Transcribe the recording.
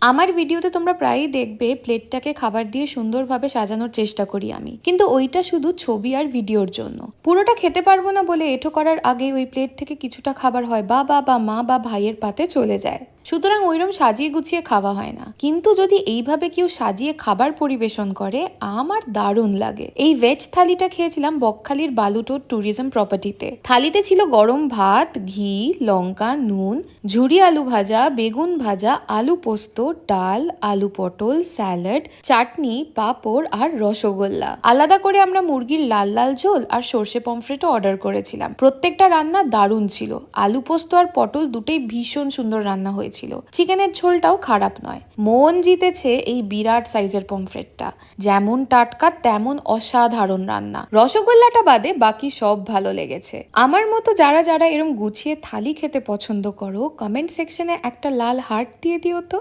আমার ভিডিওতে তোমরা প্রায়ই দেখবে প্লেটটাকে খাবার দিয়ে সুন্দরভাবে সাজানোর চেষ্টা করি আমি, কিন্তু ওইটা শুধু ছবি আর ভিডিওর জন্য। পুরোটা খেতে পারবো না বলে এঁঠো করার আগে ওই প্লেট থেকে কিছুটা খাবার হয় বাবা বা মা বা ভাইয়ের পাতে চলে যায়। সুতরাং ওইরকম সাজিয়ে গুছিয়ে খাওয়া হয় না। কিন্তু যদি এইভাবে কেউ সাজিয়ে খাবার পরিবেশন করে আমার দারুণ লাগে। এই ভেজ থালিটা খেয়েছিলাম বকখালির বালুটোর ট্যুরিজম প্রপার্টিতে। থালিতে ছিল গরম ভাত, ঘি, লঙ্কা, নুন, ঝুরি আলু ভাজা, বেগুন ভাজা, আলু পোস্ত, ডাল, আলু পটল, স্যালাড, চাটনি, পাঁপড় আর রসগোল্লা। আলাদা করে আমরা মুরগির লাল লাল ঝোল আর সর্ষে পমফ্রেটও অর্ডার করেছিলাম। প্রত্যেকটা রান্না দারুণ ছিল। আলু পোস্ত আর পটল দুটোই ভীষণ সুন্দর রান্না হয়েছিল। চিকেনের ঝোলটাও খারাপ নয়। মন জিতেছে এই বিরাট সাইজের পমফ্রেটটা। যেমন টাটকা তেমন অসাধারণ রান্না। রসগোল্লাটা বাদে বাকি সব ভালো লেগেছে। আমার মতো যারা যারা এরম গুছিয়ে থালি খেতে পছন্দ করো, কমেন্ট সেকশনে একটা লাল হার্ট দিয়ে দিও তো।